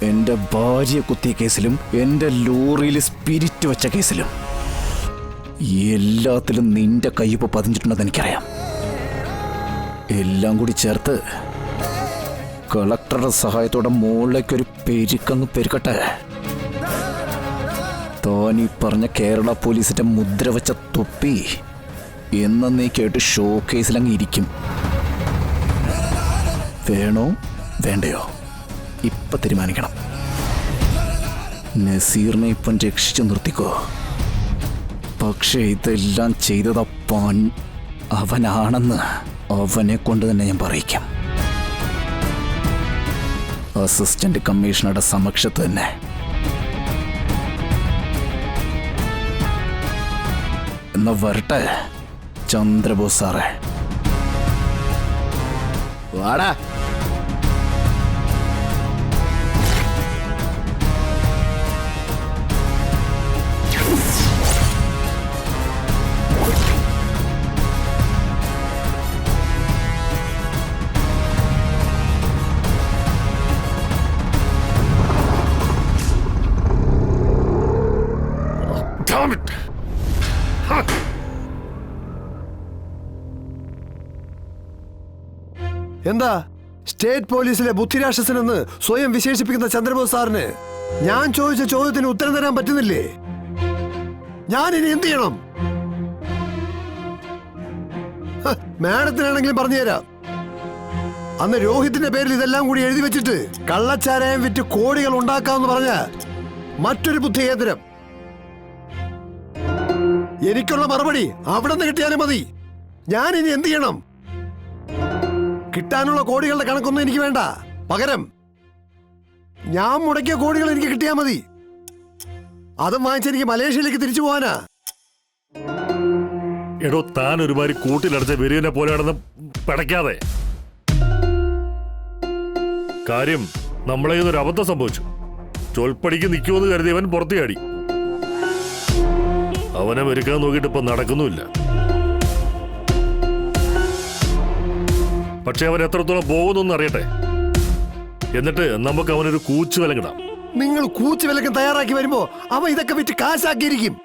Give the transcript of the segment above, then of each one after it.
എന്റെ ഭാര്യയെ കുത്തിയ കേസിലും എന്റെ ലോറിയിൽ സ്പിരിറ്റ് വെച്ച കേസിലും എല്ലാത്തിലും നിന്റെ കയ്യൊപ്പ് പതിഞ്ഞിട്ടുണ്ടെന്ന് എനിക്കറിയാം. എല്ലാം കൂടി ചേർത്ത് കളക്ടറുടെ സഹായത്തോടെ മുകളിലേക്കൊരു പെരുക്കങ്ങ് പെരുക്കട്ടെ. താൻ ഈ പറഞ്ഞ കേരള പോലീസിന്റെ മുദ്ര വെച്ച തൊപ്പി എന്നേക്കായിട്ട് ഷോ കേസിലങ്ങ് ഇരിക്കും. വേണോ വേണ്ടയോ ഇപ്പൊ തീരുമാനിക്കണം. നസീറിനെ ഇപ്പം രക്ഷിച്ചു നിർത്തിക്കോ. പക്ഷേ ഇതെല്ലാം ചെയ്തതപ്പാൻ അവനാണെന്ന് അവനെ കൊണ്ട് തന്നെ ഞാൻ പറയിക്കാം. അസിസ്റ്റന്റ് കമ്മീഷണറുടെ സമക്ഷത്ത് തന്നെ. എന്നാ വരട്ടെ ചന്ദ്രബോസ് സാറേ. വാടാ. എന്താ സ്റ്റേറ്റ് പോലീസിലെ ബുദ്ധിരാക്ഷസനെന്ന് സ്വയം വിശേഷിപ്പിക്കുന്ന ചന്ദ്രബോസ് സാറിന് ഞാൻ ചോദിച്ച ചോദ്യത്തിന് ഉത്തരം തരാൻ പറ്റുന്നില്ലേ? ഞാൻ ഇനി എന്ത് ചെയ്യണം? മാഡത്തിനാണെങ്കിലും പറഞ്ഞുതരാം. അന്ന് രോഹിത്തിന്റെ പേരിൽ ഇതെല്ലാം കൂടി എഴുതി വെച്ചിട്ട് കള്ളച്ചാരായം വിറ്റ് കോടികൾ ഉണ്ടാക്കാമെന്ന് പറഞ്ഞ മറ്റൊരു ബുദ്ധി കേന്ദ്രം. എനിക്കുള്ള മറുപടി അവിടെ നിന്ന് കിട്ടിയാലും മതി. ഞാൻ ഇനി എന്ത് ചെയ്യണം? കിട്ടാനുള്ള കോടികളുടെ കണക്കൊന്നും എനിക്ക് വേണ്ട. പകരം ഞാൻ മുടക്കിയ കോടികൾ എനിക്ക് കിട്ടിയാൽ മതി. അതും വാങ്ങിച്ചെനിക്ക് മലേഷ്യയിലേക്ക് തിരിച്ചു പോവാനാ. എടോ, താൻ ഒരുമാതിരി കൂട്ടിലടച്ച വെറിയനെ പോലെയാണെന്ന് പിടയ്ക്കാതെ. കാര്യം നമ്മളെ ഇതൊരു അബദ്ധം സംഭവിച്ചു. ചൊൽപ്പടിക്ക് നിൽക്കുമെന്ന് കരുതിയവൻ പുറത്തു ചാടി. അവനെ മെരുക്കാൻ നോക്കിയിട്ട് ഇപ്പൊ നടക്കുന്നുമില്ല. പക്ഷെ അവൻ എത്രത്തോളം പോകുന്നു അറിയട്ടെ. എന്നിട്ട് നമുക്ക് അവനൊരു കൂച്ചു വിലങ്ങിടാം. നിങ്ങൾ കൂച്ചു വിലക്കാൻ തയ്യാറാക്കി വരുമ്പോ അവൻ ഇതൊക്കെ വിറ്റ് കാശാക്കിയിരിക്കും.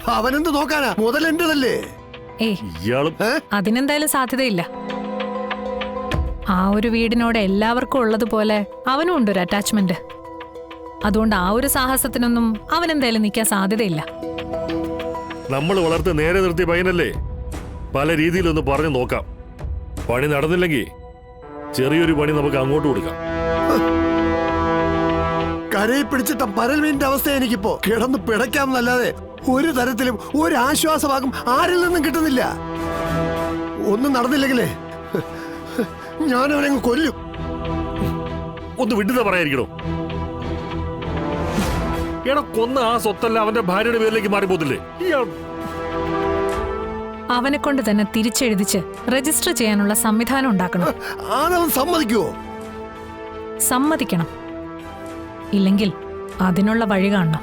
അവനെന്ത് നോക്കാനാ? മുതൽ എന്റേതല്ലേ? അതിനെന്തായാലും സാധ്യതയില്ല. ആ ഒരു വീടിനോട് എല്ലാവർക്കും ഉള്ളതുപോലെ അവനും ഉണ്ടൊരു അറ്റാച്ച്മെന്റ്. അതുകൊണ്ട് ആ ഒരു സാഹസത്തിനൊന്നും അവനെന്തായാലും നിൽക്കാൻ സാധ്യതയില്ല. നമ്മൾ വളർത്ത് നേരെ നിർത്തിയ പയ്യനല്ലേ. പല രീതിയിലൊന്ന് പറഞ്ഞു നോക്കാം. പണി നടന്നില്ലെങ്കിൽ ചെറിയൊരു പണി നമുക്ക് അങ്ങോട്ട് കൊടുക്കാം. കരയിൽ പിടിച്ചിട്ട പരൽമീന്റെ അവസ്ഥ എനിക്കിപ്പോ. കിടന്ന് പിടയ്ക്കാമെന്നല്ലാതെ ഒരു തരത്തിലും ഒരു ആശ്വാസഭാഗം ആരിൽ നിന്നും കിട്ടുന്നില്ല. ഒന്നും നടന്നില്ലെങ്കിലേ ഞാനവനെ കൊല്ലും. ഒന്ന് വിട്ടുന്ന പറയാതിരിക്കണോ? എടാ, കൊന്ന ആ സ്വത്തല്ല അവന്റെ ഭാര്യയുടെ പേരിലേക്ക് മാറിപ്പോത്തില്ലേ? അവനെ കൊണ്ട് തന്നെ തിരിച്ചെഴുതിച്ച് രജിസ്റ്റർ ചെയ്യാനുള്ള സംവിധാനം ഉണ്ടാക്കണം. ആണവൻ സമ്മതിക്കുവോ? സമ്മതിക്കണം. ഇല്ലെങ്കിൽ അതിനുള്ള വഴി കാണണം.